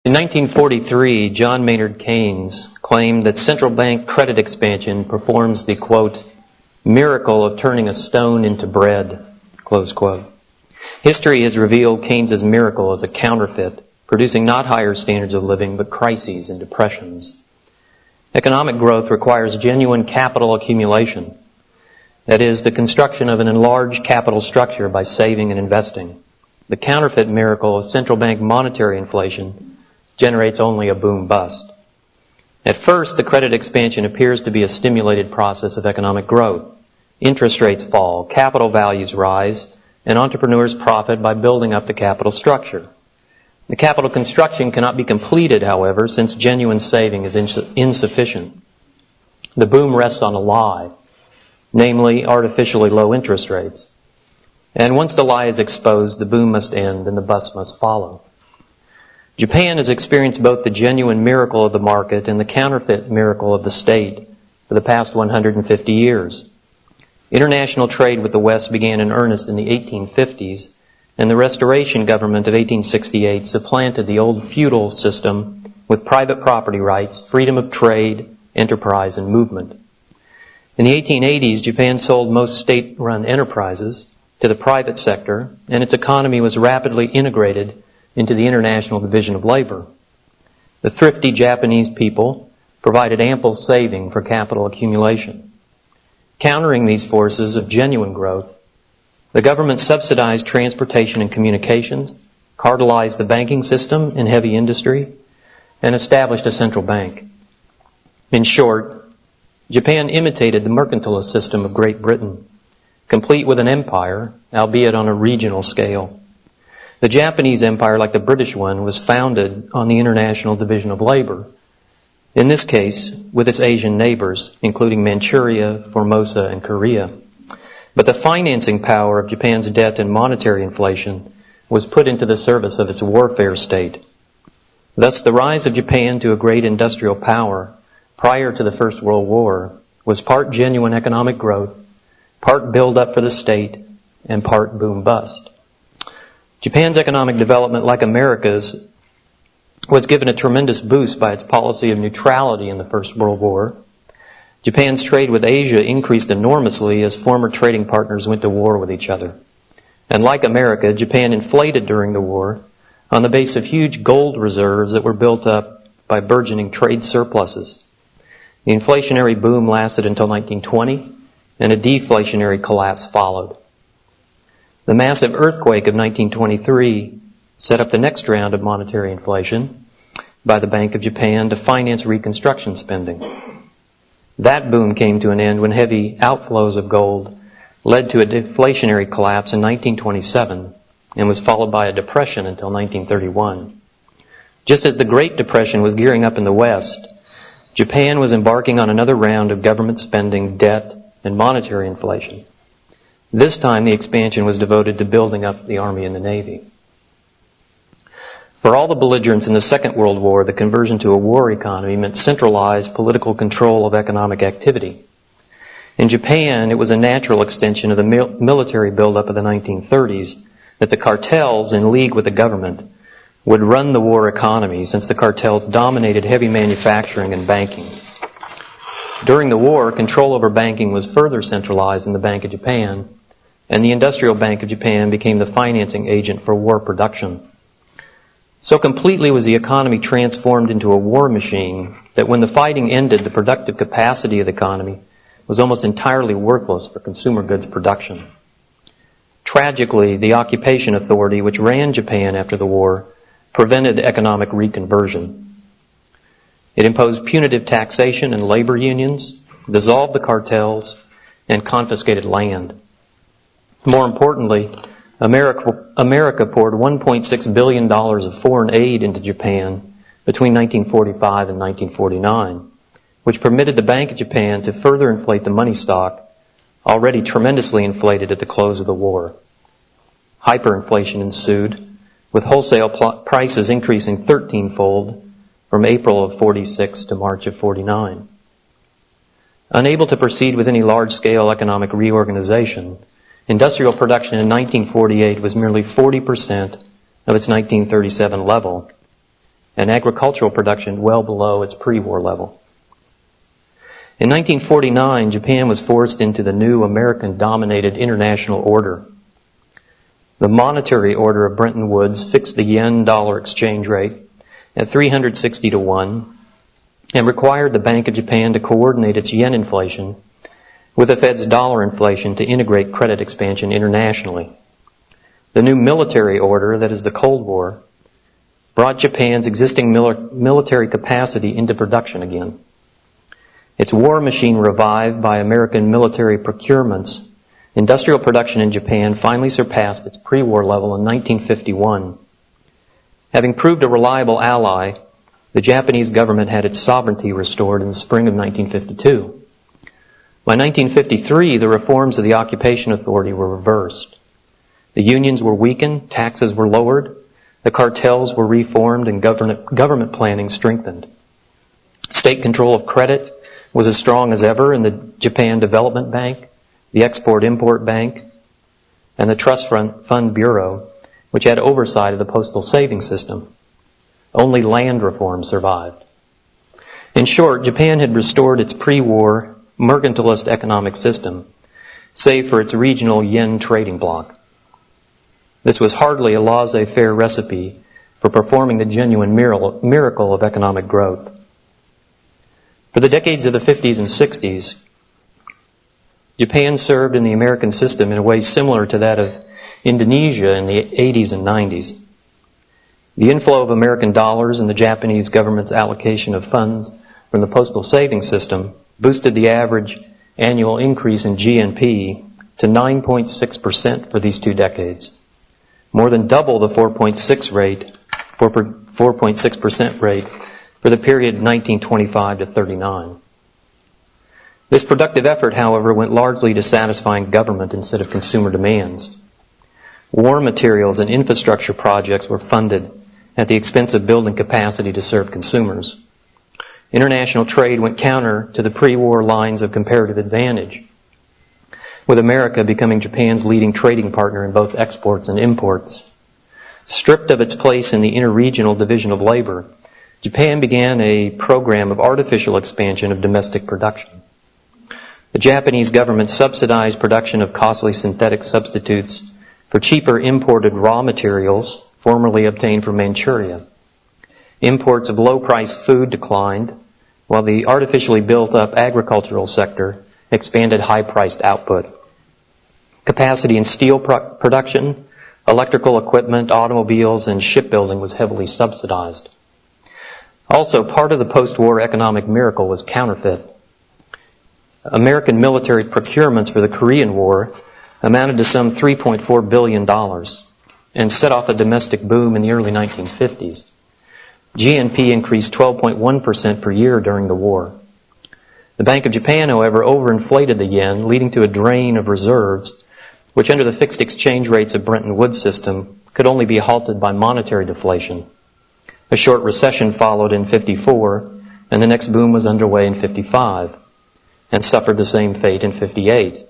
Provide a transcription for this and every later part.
In 1943, John Maynard Keynes claimed that central bank credit expansion performs the, quote, miracle of turning a stone into bread, close quote. History has revealed Keynes's miracle as a counterfeit, producing not higher standards of living, but crises and depressions. Economic growth requires genuine capital accumulation. That is, the construction of an enlarged capital structure by saving and investing. The counterfeit miracle of central bank monetary inflation generates only a boom-bust. At first, the credit expansion appears to be a stimulated process of economic growth. Interest rates fall, capital values rise, and entrepreneurs profit by building up the capital structure. The capital construction cannot be completed, however, since genuine saving is insufficient. The boom rests on a lie, namely artificially low interest rates. And once the lie is exposed, the boom must end and the bust must follow. Japan has experienced both the genuine miracle of the market and the counterfeit miracle of the state for the past 150 years. International trade with the West began in earnest in the 1850s, and the Restoration government of 1868 supplanted the old feudal system with private property rights, freedom of trade, enterprise, and movement. In the 1880s, Japan sold most state-run enterprises to the private sector, and its economy was rapidly integrated into the International Division of Labor. The thrifty Japanese people provided ample saving for capital accumulation. Countering these forces of genuine growth, the government subsidized transportation and communications, cartelized the banking system and heavy industry, and established a central bank. In short, Japan imitated the mercantilist system of Great Britain, complete with an empire, albeit on a regional scale. The Japanese empire, like the British one, was founded on the International Division of Labor, in this case with its Asian neighbors, including Manchuria, Formosa, and Korea. But the financing power of Japan's debt and monetary inflation was put into the service of its warfare state. Thus, the rise of Japan to a great industrial power prior to the First World War was part genuine economic growth, part build-up for the state, and part boom-bust. Japan's economic development, like America's, was given a tremendous boost by its policy of neutrality in the First World War. Japan's trade with Asia increased enormously as former trading partners went to war with each other. And like America, Japan inflated during the war on the base of huge gold reserves that were built up by burgeoning trade surpluses. The inflationary boom lasted until 1920, and a deflationary collapse followed. The massive earthquake of 1923 set up the next round of monetary inflation by the Bank of Japan to finance reconstruction spending. That boom came to an end when heavy outflows of gold led to a deflationary collapse in 1927 and was followed by a depression until 1931. Just as the Great Depression was gearing up in the West, Japan was embarking on another round of government spending, debt, and monetary inflation. This time the expansion was devoted to building up the Army and the Navy. For all the belligerents in the Second World War, the conversion to a war economy meant centralized political control of economic activity. In Japan, it was a natural extension of the military buildup of the 1930s that the cartels, in league with the government, would run the war economy, since the cartels dominated heavy manufacturing and banking. During the war, control over banking was further centralized in the Bank of Japan, and the Industrial Bank of Japan became the financing agent for war production. So completely was the economy transformed into a war machine that when the fighting ended, the productive capacity of the economy was almost entirely worthless for consumer goods production. Tragically, the occupation authority which ran Japan after the war prevented economic reconversion. It imposed punitive taxation and labor unions, dissolved the cartels, and confiscated land. More importantly, America poured $1.6 billion of foreign aid into Japan between 1945 and 1949, which permitted the Bank of Japan to further inflate the money stock, already tremendously inflated at the close of the war. Hyperinflation ensued, with wholesale prices increasing 13-fold from April of 46 to March of 49. Unable to proceed with any large-scale economic reorganization, industrial production in 1948 was merely 40% of its 1937 level, and agricultural production well below its pre-war level. In 1949, Japan was forced into the new American-dominated international order. The monetary order of Bretton Woods fixed the yen-dollar exchange rate at 360 to 1 and required the Bank of Japan to coordinate its yen inflation with the Fed's dollar inflation to integrate credit expansion internationally. The new military order, that is the Cold War, brought Japan's existing military capacity into production again. Its war machine revived by American military procurements, industrial production in Japan finally surpassed its pre-war level in 1951. Having proved a reliable ally, the Japanese government had its sovereignty restored in the spring of 1952. By 1953, the reforms of the occupation authority were reversed. The unions were weakened, taxes were lowered, the cartels were reformed, and government planning strengthened. State control of credit was as strong as ever in the Japan Development Bank, the Export-Import Bank, and the Trust Fund Bureau, which had oversight of the postal savings system. Only land reform survived. In short, Japan had restored its pre-war mercantilist economic system, save for its regional yen trading bloc. This was hardly a laissez-faire recipe for performing the genuine miracle of economic growth. For the decades of the 50s and 60s, Japan served in the American system in a way similar to that of Indonesia in the 80s and 90s. The inflow of American dollars and the Japanese government's allocation of funds from the postal savings system boosted the average annual increase in GNP to 9.6% for these 2 decades, more than double the 4.6% rate for the period 1925 to 39. This productive effort, however, went largely to satisfying government instead of consumer demands. War materials and infrastructure projects were funded at the expense of building capacity to serve consumers. International trade went counter to the pre-war lines of comparative advantage, with America becoming Japan's leading trading partner in both exports and imports. Stripped of its place in the interregional division of labor, Japan began a program of artificial expansion of domestic production. The Japanese government subsidized production of costly synthetic substitutes for cheaper imported raw materials formerly obtained from Manchuria. Imports of low-priced food declined, while the artificially built-up agricultural sector expanded high-priced output. Capacity in steel production, electrical equipment, automobiles, and shipbuilding was heavily subsidized. Also, part of the post-war economic miracle was counterfeit. American military procurements for the Korean War amounted to some $3.4 billion and set off a domestic boom in the early 1950s. GNP increased 12.1% per year during the war. The Bank of Japan, however, overinflated the yen, leading to a drain of reserves, which under the fixed exchange rates of Bretton Woods system could only be halted by monetary deflation. A short recession followed in 54, and the next boom was underway in 55, and suffered the same fate in 58.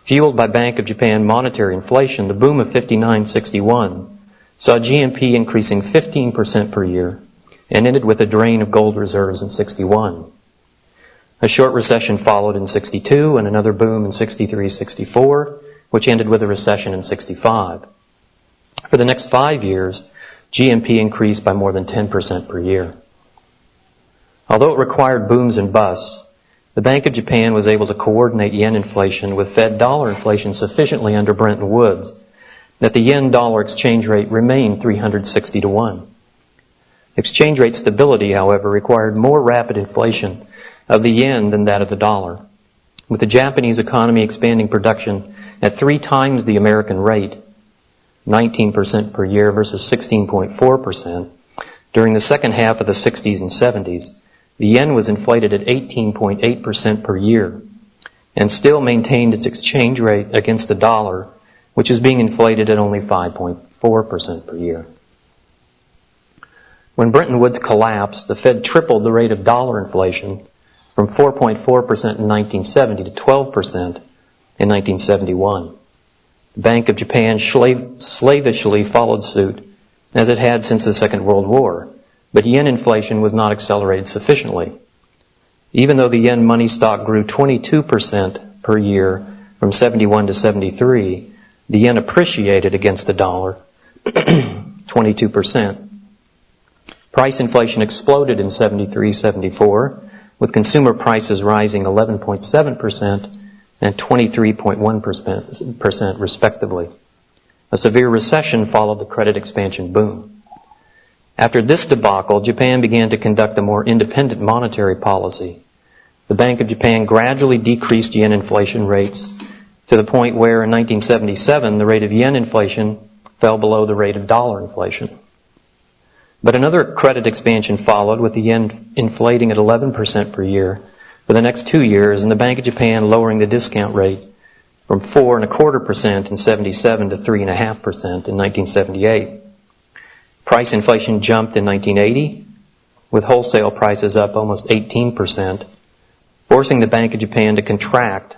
Fueled by Bank of Japan monetary inflation, the boom of 59-61 saw GNP increasing 15% per year and ended with a drain of gold reserves in 61. A short recession followed in 62 and another boom in 63-64, which ended with a recession in 65. For the next 5 years, GNP increased by more than 10% per year. Although it required booms and busts, the Bank of Japan was able to coordinate yen inflation with Fed dollar inflation sufficiently under Bretton Woods that the yen-dollar exchange rate remained 360 to 1. Exchange rate stability, however, required more rapid inflation of the yen than that of the dollar, with the Japanese economy expanding production at 3 times the American rate, 19% per year versus 16.4%, during the second half of the 60s and 70s. The yen was inflated at 18.8% per year and still maintained its exchange rate against the dollar, which is being inflated at only 5.4% per year. When Bretton Woods collapsed, the Fed tripled the rate of dollar inflation from 4.4% in 1970 to 12% in 1971. The Bank of Japan slavishly followed suit, as it had since the Second World War, but yen inflation was not accelerated sufficiently. Even though the yen money stock grew 22% per year from 71 to 73, the yen appreciated against the dollar 22%. Price inflation exploded in 73-74, with consumer prices rising 11.7% and 23.1% respectively. A severe recession followed the credit expansion boom. After this debacle, Japan began to conduct a more independent monetary policy. The Bank of Japan gradually decreased yen inflation rates to the point where in 1977 the rate of yen inflation fell below the rate of dollar inflation. But another credit expansion followed, with the yen inflating at 11% per year for the next 2 years, and the Bank of Japan lowering the discount rate from 4.25% in 77 to 3.5% in 1978. Price inflation jumped in 1980, with wholesale prices up almost 18%, forcing the Bank of Japan to contract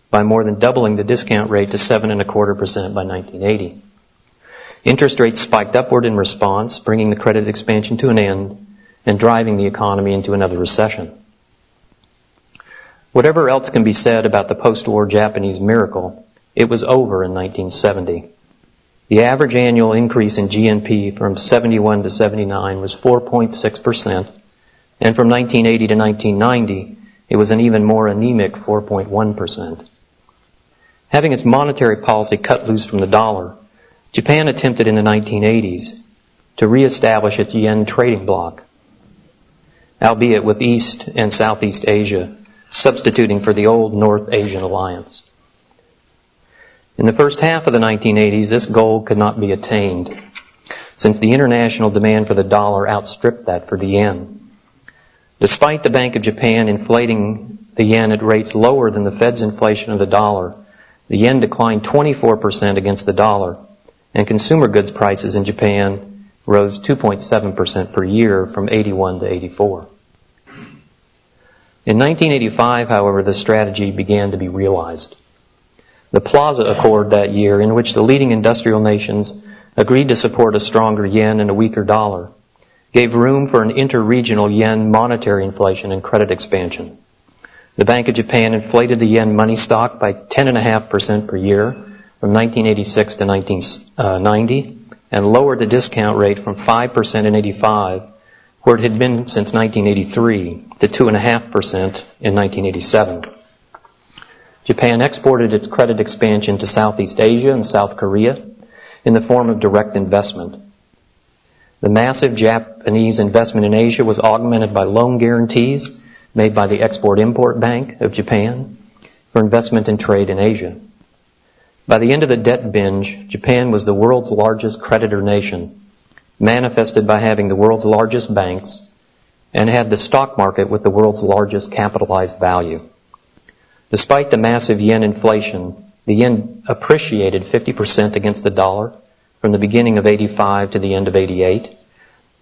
by more than doubling the discount rate to 7.25% by 1980. Interest rates spiked upward in response, bringing the credit expansion to an end and driving the economy into another recession. Whatever else can be said about the post-war Japanese miracle, it was over in 1970. The average annual increase in GNP from 71 to 79 was 4.6%, and from 1980 to 1990, it was an even more anemic 4.1%. Having its monetary policy cut loose from the dollar, Japan attempted in the 1980s to reestablish its yen trading bloc, albeit with East and Southeast Asia substituting for the old North Asian alliance. In the first half of the 1980s, this goal could not be attained, since the international demand for the dollar outstripped that for the yen. Despite the Bank of Japan inflating the yen at rates lower than the Fed's inflation of the dollar, the yen declined 24% against the dollar, and consumer goods prices in Japan rose 2.7% per year from 81 to 84. In 1985, however, the strategy began to be realized. The Plaza Accord that year, in which the leading industrial nations agreed to support a stronger yen and a weaker dollar, gave room for an inter-regional yen monetary inflation and credit expansion. The Bank of Japan inflated the yen money stock by 10.5% per year from 1986 to 1990, and lowered the discount rate from 5% in 85, where it had been since 1983, to 2.5% in 1987. Japan exported its credit expansion to Southeast Asia and South Korea in the form of direct investment. The massive Japanese investment in Asia was augmented by loan guarantees made by the Export-Import Bank of Japan for investment and trade in Asia. By the end of the debt binge, Japan was the world's largest creditor nation, manifested by having the world's largest banks and had the stock market with the world's largest capitalized value. Despite the massive yen inflation, the yen appreciated 50% against the dollar from the beginning of 85 to the end of 88,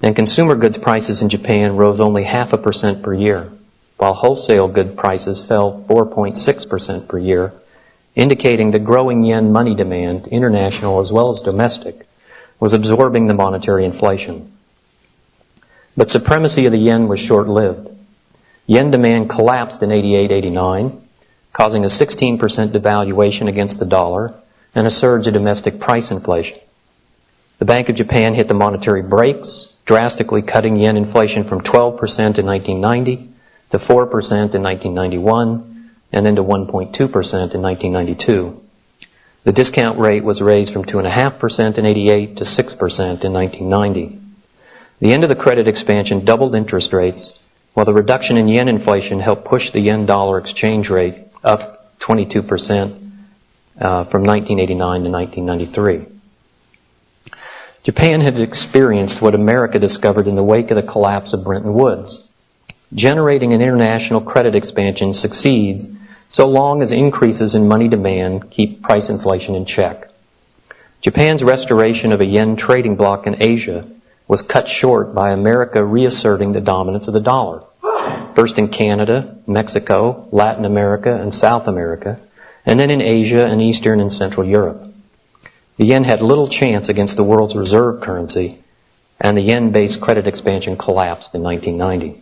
and consumer goods prices in Japan rose only 0.5% per year, while wholesale good prices fell 4.6% per year, indicating the growing yen money demand, international as well as domestic, was absorbing the monetary inflation. But supremacy of the yen was short-lived. Yen demand collapsed in 88-89, causing a 16% devaluation against the dollar and a surge of domestic price inflation. The Bank of Japan hit the monetary brakes, drastically cutting yen inflation from 12% in 1990 to 4% in 1991, and then to 1.2% in 1992. The discount rate was raised from 2.5% in 88 to 6% in 1990. The end of the credit expansion doubled interest rates, while the reduction in yen inflation helped push the yen-dollar exchange rate up 22% from 1989 to 1993. Japan had experienced what America discovered in the wake of the collapse of Bretton Woods. Generating an international credit expansion succeeds so long as increases in money demand keep price inflation in check. Japan's restoration of a yen trading bloc in Asia was cut short by America reasserting the dominance of the dollar, first in Canada, Mexico, Latin America, and South America, and then in Asia and Eastern and Central Europe. The yen had little chance against the world's reserve currency, and the yen-based credit expansion collapsed in 1990.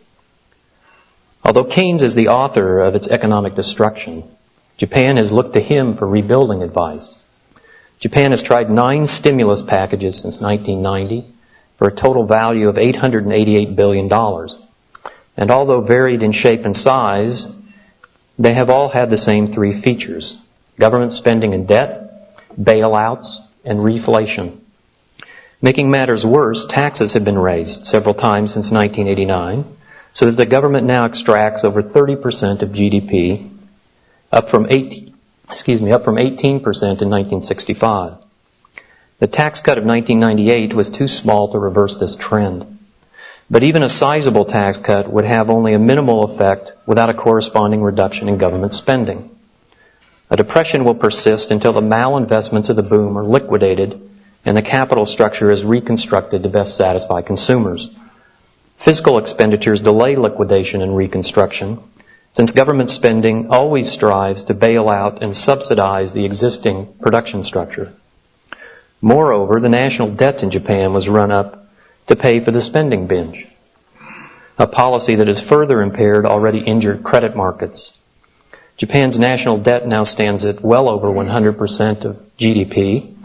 Although Keynes is the author of its economic destruction, Japan has looked to him for rebuilding advice. Japan has tried 9 stimulus packages since 1990 for a total value of $888 billion. And although varied in shape and size, they have all had the same 3 features: government spending and debt, bailouts, and reflation. Making matters worse, taxes have been raised several times since 1989, so that the government now extracts over 30% of GDP, up from 18% in 1965. The tax cut of 1998 was too small to reverse this trend. But even a sizable tax cut would have only a minimal effect without a corresponding reduction in government spending. A depression will persist until the malinvestments of the boom are liquidated and the capital structure is reconstructed to best satisfy consumers. Fiscal expenditures delay liquidation and reconstruction, since government spending always strives to bail out and subsidize the existing production structure. Moreover, the national debt in Japan was run up to pay for the spending binge, a policy that has further impaired already injured credit markets. Japan's national debt now stands at well over 100% of GDP,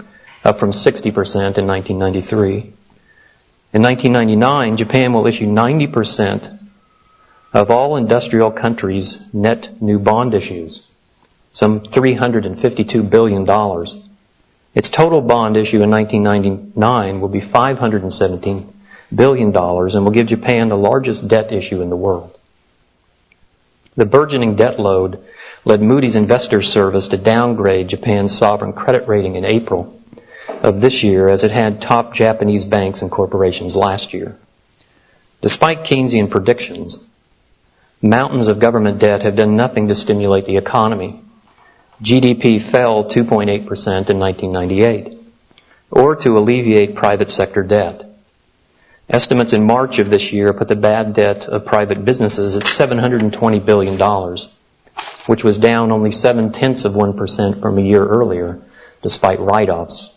up from 60% in 1993. In 1999, Japan will issue 90% of all industrial countries' net new bond issues, some $352 billion. Its total bond issue in 1999 will be $517 billion and will give Japan the largest debt issue in the world. The burgeoning debt load led Moody's Investors Service to downgrade Japan's sovereign credit rating in April of this year, as it had top Japanese banks and corporations last year. Despite Keynesian predictions, mountains of government debt have done nothing to stimulate the economy. GDP fell 2.8% in 1998, or to alleviate private sector debt. Estimates in March of this year put the bad debt of private businesses at $720 billion, which was down only 0.7% from a year earlier, despite write-offs.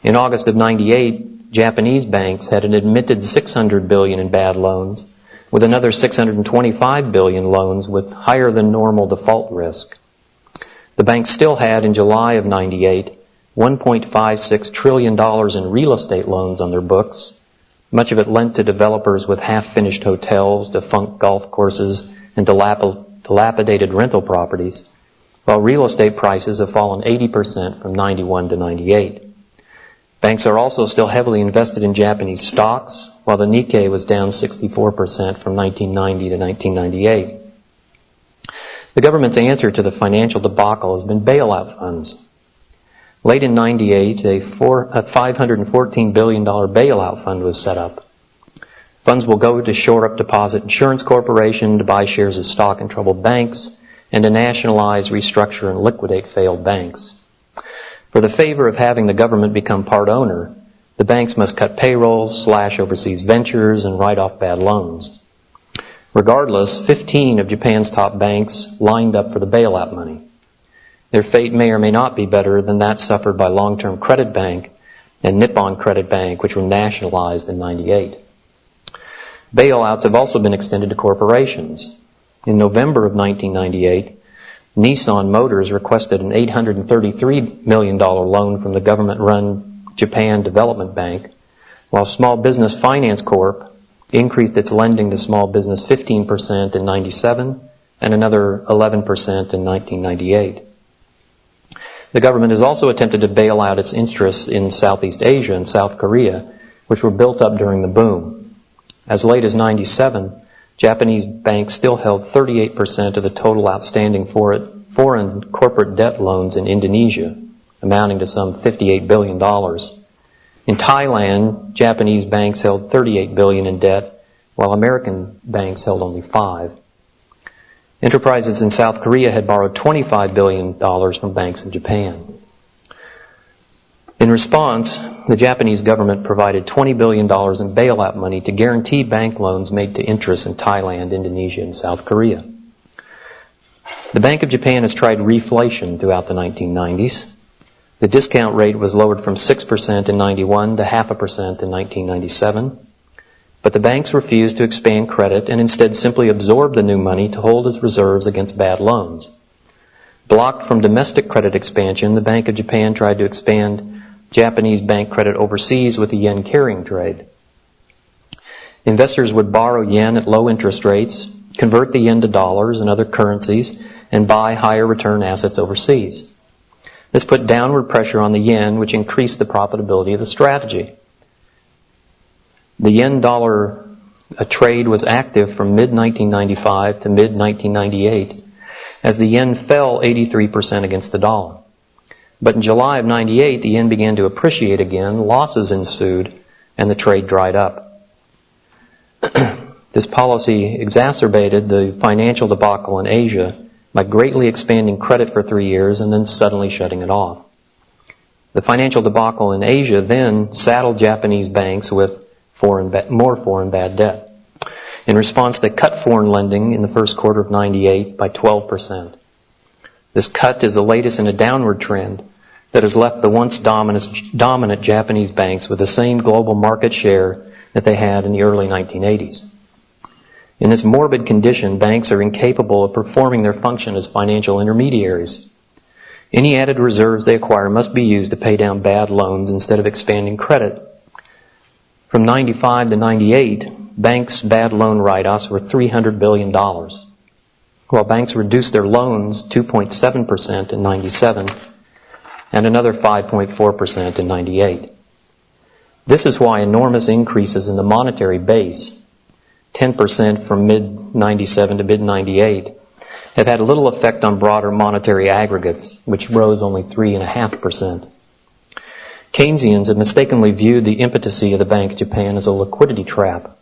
In August of 98, Japanese banks had an admitted $600 billion in bad loans, with another $625 billion loans with higher than normal default risk. The banks still had, in July of 98, $1.56 trillion in real estate loans on their books, much of it lent to developers with half-finished hotels, defunct golf courses, and dilapidated rental properties, while real estate prices have fallen 80% from 91 to 98. Banks are also still heavily invested in Japanese stocks, while the Nikkei was down 64% from 1990 to 1998. The government's answer to the financial debacle has been bailout funds. Late in 98, a $514 billion bailout fund was set up. Funds will go to shore up Deposit Insurance Corporation, to buy shares of stock in troubled banks, and to nationalize, restructure, and liquidate failed banks. For the favor of having the government become part owner, the banks must cut payrolls, slash overseas ventures, and write off bad loans. Regardless, 15 of Japan's top banks lined up for the bailout money. Their fate may or may not be better than that suffered by Long-Term Credit Bank and Nippon Credit Bank, which were nationalized in 98. Bailouts have also been extended to corporations. In November of 1998, Nissan Motors requested an $833 million loan from the government-run Japan Development Bank, while Small Business Finance Corp. Increased its lending to small business 15% in 97 and another 11% in 1998. The government has also attempted to bail out its interests in Southeast Asia and South Korea, which were built up during the boom. As late as 97, Japanese banks still held 38% of the total outstanding foreign corporate debt loans in Indonesia, amounting to some $58 billion. In Thailand, Japanese banks held $38 billion in debt, while American banks held only $5 billion. Enterprises in South Korea had borrowed $25 billion from banks in Japan. In response, the Japanese government provided $20 billion in bailout money to guarantee bank loans made to interests in Thailand, Indonesia, and South Korea. The Bank of Japan has tried reflation throughout the 1990s. The discount rate was lowered from 6% in 91 to 0.5% in 1997. But the banks refused to expand credit and instead simply absorbed the new money to hold as reserves against bad loans. Blocked from domestic credit expansion, the Bank of Japan tried to expand Japanese bank credit overseas with the yen carrying trade. Investors would borrow yen at low interest rates, convert the yen to dollars and other currencies, and buy higher return assets overseas. This put downward pressure on the yen, which increased the profitability of the strategy. The yen-dollar trade was active from mid-1995 to mid-1998, as the yen fell 83% against the dollar. But in July of 98, the yen began to appreciate again, losses ensued, and the trade dried up. This policy exacerbated the financial debacle in Asia by greatly expanding credit for 3 years and then suddenly shutting it off. The financial debacle in Asia then saddled Japanese banks with more foreign bad debt. In response, they cut foreign lending in the first quarter of 98 by 12%. This cut is the latest in a downward trend that has left the once dominant Japanese banks with the same global market share that they had in the early 1980s. In this morbid condition, banks are incapable of performing their function as financial intermediaries. Any added reserves they acquire must be used to pay down bad loans instead of expanding credit. From 95 to 98, banks' bad loan write-offs were $300 billion, while banks reduced their loans 2.7% in 97 and another 5.4% in 98. This is why enormous increases in the monetary base, 10% from mid-97 to mid-98, have had little effect on broader monetary aggregates, which rose only 3.5%. Keynesians have mistakenly viewed the impotency of the Bank of Japan as a liquidity trap.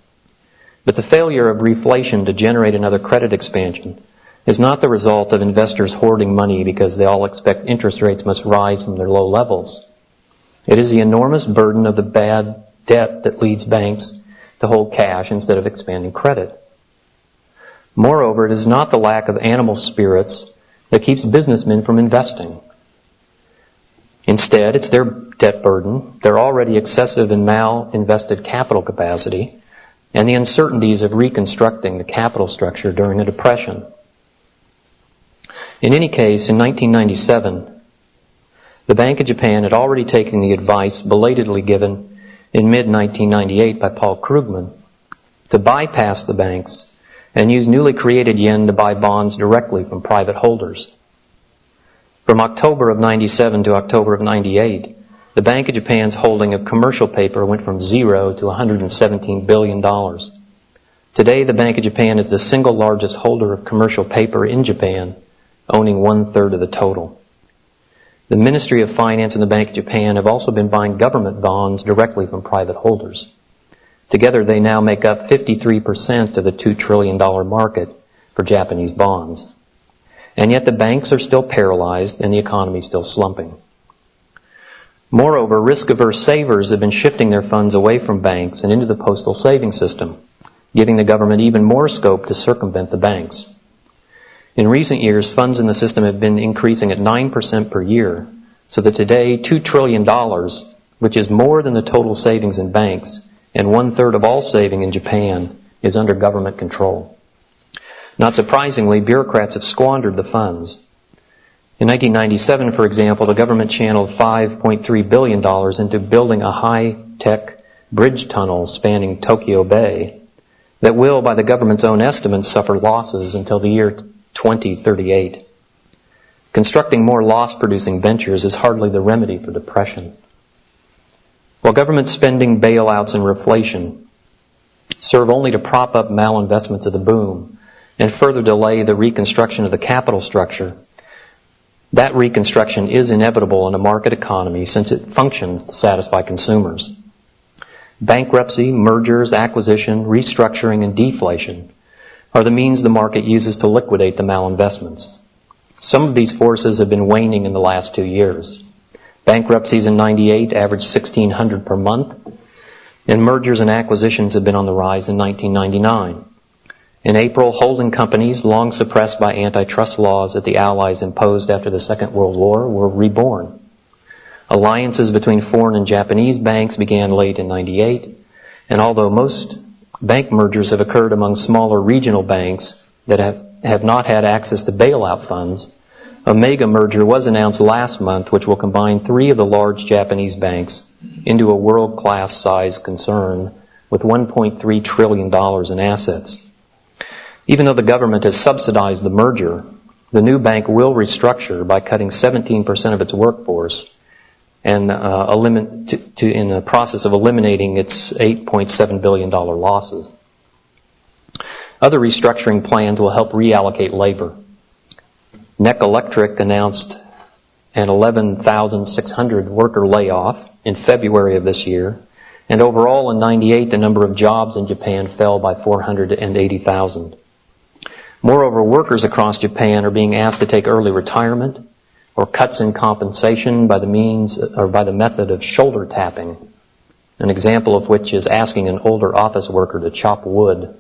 But the failure of reflation to generate another credit expansion is not the result of investors hoarding money because they all expect interest rates must rise from their low levels. It is the enormous burden of the bad debt that leads banks to hold cash instead of expanding credit. Moreover, it is not the lack of animal spirits that keeps businessmen from investing. Instead, it's their debt burden, their already excessive and mal-invested capital capacity, and the uncertainties of reconstructing the capital structure during a depression. In any case, in 1997, the Bank of Japan had already taken the advice belatedly given in mid-1998 by Paul Krugman to bypass the banks and use newly created yen to buy bonds directly from private holders. From October of 97 to October of 98, the Bank of Japan's holding of commercial paper went from zero to $117 billion. Today, the Bank of Japan is the single largest holder of commercial paper in Japan, owning 1/3 of the total. The Ministry of Finance and the Bank of Japan have also been buying government bonds directly from private holders. Together, they now make up 53% of the $2 trillion market for Japanese bonds. And yet the banks are still paralyzed and the economy is still slumping. Moreover, risk-averse savers have been shifting their funds away from banks and into the postal saving system, giving the government even more scope to circumvent the banks. In recent years, funds in the system have been increasing at 9% per year, so that today $2 trillion, which is more than the total savings in banks and 1/3 of all saving in Japan, is under government control. Not surprisingly, bureaucrats have squandered the funds. In 1997, for example, the government channeled $5.3 billion into building a high-tech bridge tunnel spanning Tokyo Bay that will, by the government's own estimates, suffer losses until the year 2038. Constructing more loss-producing ventures is hardly the remedy for depression. While government spending, bailouts, and reflation serve only to prop up malinvestments of the boom and further delay the reconstruction of the capital structure, that reconstruction is inevitable in a market economy since it functions to satisfy consumers. Bankruptcy, mergers, acquisition, restructuring, and deflation are the means the market uses to liquidate the malinvestments. Some of these forces have been waning in the last 2 years. Bankruptcies in 98 averaged 1,600 per month, and mergers and acquisitions have been on the rise in 1999. In April, holding companies, long suppressed by antitrust laws that the Allies imposed after the Second World War, were reborn. Alliances between foreign and Japanese banks began late in '98, and although most bank mergers have occurred among smaller regional banks that have not had access to bailout funds, a mega merger was announced last month which will combine 3 of the large Japanese banks into a world-class size concern with $1.3 trillion in assets. Even though the government has subsidized the merger, the new bank will restructure by cutting 17% of its workforce and in the process of eliminating its $8.7 billion losses. Other restructuring plans will help reallocate labor. NEC Electric announced an 11,600 worker layoff in February of this year, and overall in '98 the number of jobs in Japan fell by 480,000. Moreover, workers across Japan are being asked to take early retirement or cuts in compensation by the method of shoulder tapping, an example of which is asking an older office worker to chop wood.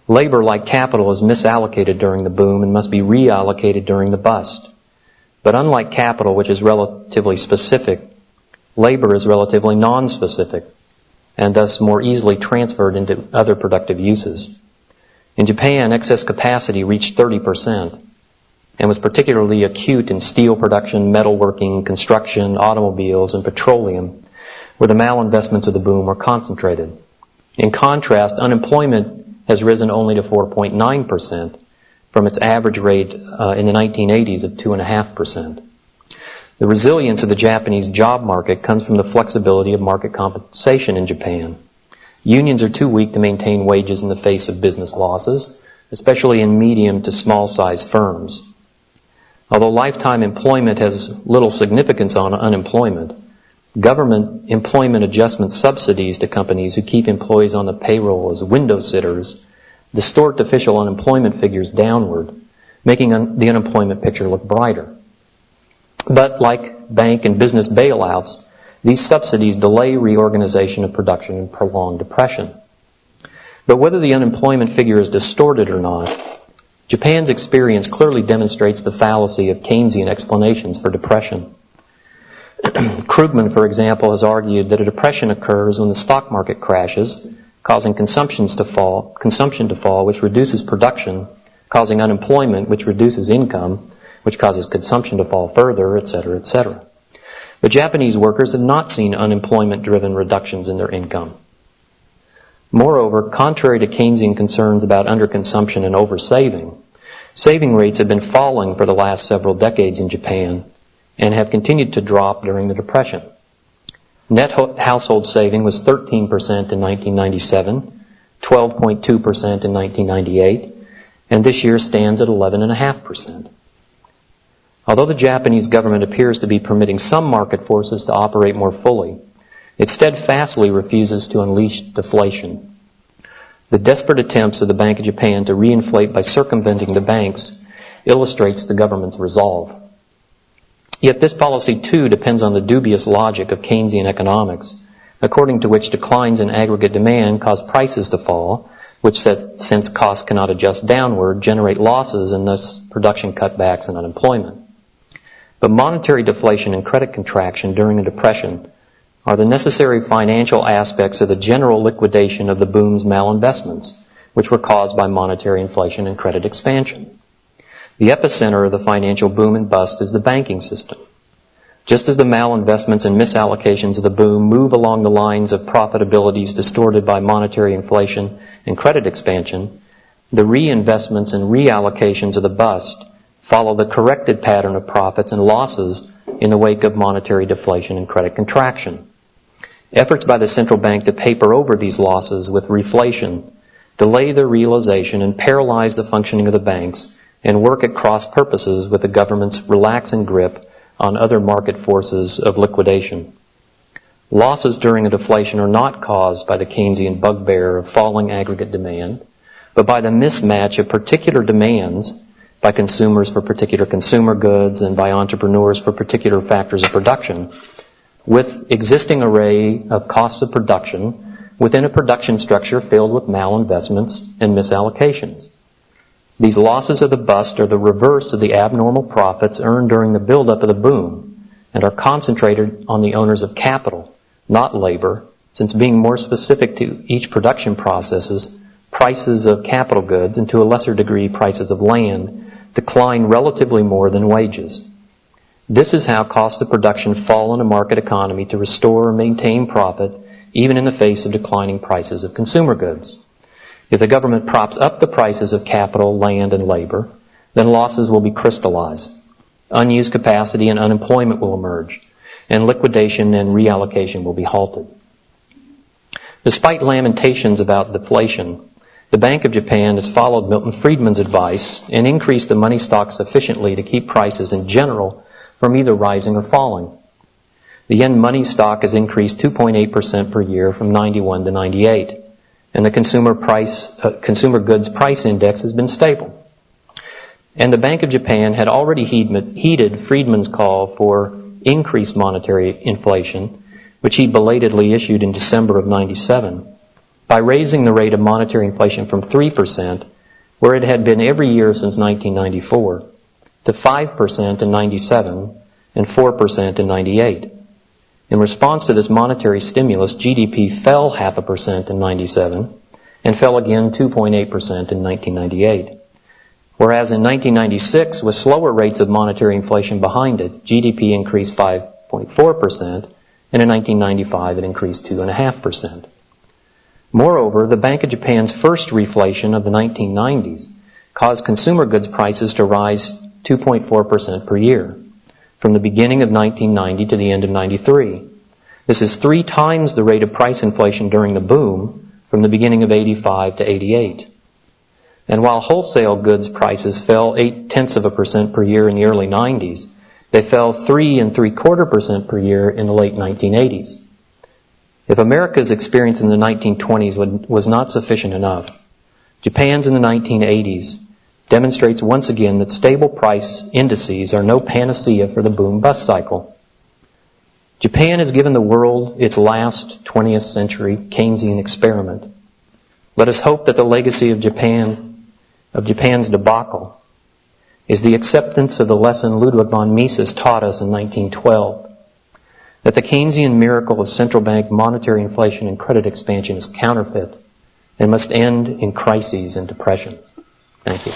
Labor, like capital, is misallocated during the boom and must be reallocated during the bust. But unlike capital, which is relatively specific, labor is relatively non-specific and thus more easily transferred into other productive uses. In Japan, excess capacity reached 30% and was particularly acute in steel production, metalworking, construction, automobiles, and petroleum, where the malinvestments of the boom were concentrated. In contrast, unemployment has risen only to 4.9% from its average rate in the 1980s of 2.5%. The resilience of the Japanese job market comes from the flexibility of market compensation in Japan. Unions are too weak to maintain wages in the face of business losses, especially in medium to small-sized firms. Although lifetime employment has little significance on unemployment, government employment adjustment subsidies to companies who keep employees on the payroll as window sitters distort official unemployment figures downward, making the unemployment picture look brighter. But like bank and business bailouts, these subsidies delay reorganization of production and prolong depression. But whether the unemployment figure is distorted or not, Japan's experience clearly demonstrates the fallacy of Keynesian explanations for depression. Krugman, for example, has argued that a depression occurs when the stock market crashes, causing consumption to fall, which reduces production, causing unemployment, which reduces income, which causes consumption to fall further, etc., etc. But Japanese workers have not seen unemployment-driven reductions in their income. Moreover, contrary to Keynesian concerns about underconsumption and oversaving, saving rates have been falling for the last several decades in Japan and have continued to drop during the Depression. Net household saving was 13% in 1997, 12.2% in 1998, and this year stands at 11.5%. Although the Japanese government appears to be permitting some market forces to operate more fully, it steadfastly refuses to unleash deflation. The desperate attempts of the Bank of Japan to reinflate by circumventing the banks illustrates the government's resolve. Yet this policy too depends on the dubious logic of Keynesian economics, according to which declines in aggregate demand cause prices to fall, which since costs cannot adjust downward, generate losses and thus production cutbacks and unemployment. But monetary deflation and credit contraction during a depression are the necessary financial aspects of the general liquidation of the boom's malinvestments, which were caused by monetary inflation and credit expansion. The epicenter of the financial boom and bust is the banking system. Just as the malinvestments and misallocations of the boom move along the lines of profitabilities distorted by monetary inflation and credit expansion, the reinvestments and reallocations of the bust follow the corrected pattern of profits and losses in the wake of monetary deflation and credit contraction. Efforts by the central bank to paper over these losses with reflation delay their realization and paralyze the functioning of the banks and work at cross purposes with the government's relaxing grip on other market forces of liquidation. Losses during a deflation are not caused by the Keynesian bugbear of falling aggregate demand, but by the mismatch of particular demands by consumers for particular consumer goods and by entrepreneurs for particular factors of production, with existing array of costs of production within a production structure filled with malinvestments and misallocations. These losses of the bust are the reverse of the abnormal profits earned during the buildup of the boom, and are concentrated on the owners of capital, not labor, since being more specific to each production processes, prices of capital goods, and to a lesser degree prices of land, decline relatively more than wages. This is how costs of production fall in a market economy to restore or maintain profit, even in the face of declining prices of consumer goods. If the government props up the prices of capital, land, and labor, then losses will be crystallized. Unused capacity and unemployment will emerge, and liquidation and reallocation will be halted. Despite lamentations about deflation, the Bank of Japan has followed Milton Friedman's advice and increased the money stock sufficiently to keep prices in general from either rising or falling. The yen money stock has increased 2.8% per year from 91 to 98, and the consumer goods price index has been stable. And the Bank of Japan had already heeded Friedman's call for increased monetary inflation, which he belatedly issued in December of 97, by raising the rate of monetary inflation from 3%, where it had been every year since 1994, to 5% in 97 and 4% in 98. In response to this monetary stimulus, GDP fell 0.5% in 97 and fell again 2.8% in 1998. Whereas in 1996, with slower rates of monetary inflation behind it, GDP increased 5.4%, and in 1995 it increased 2.5%. Moreover, the Bank of Japan's first reflation of the 1990s caused consumer goods prices to rise 2.4% per year, from the beginning of 1990 to the end of 93. This is 3 times the rate of price inflation during the boom from the beginning of 85 to 88. And while wholesale goods prices fell 0.8% per year in the early 90s, they fell 3.75% per year in the late 1980s. If America's experience in the 1920s was not sufficient enough, Japan's in the 1980s demonstrates once again that stable price indices are no panacea for the boom-bust cycle. Japan has given the world its last 20th century Keynesian experiment. Let us hope that the legacy of Japan's debacle, is the acceptance of the lesson Ludwig von Mises taught us in 1912, that the Keynesian miracle of central bank monetary inflation and credit expansion is counterfeit and must end in crises and depressions. Thank you.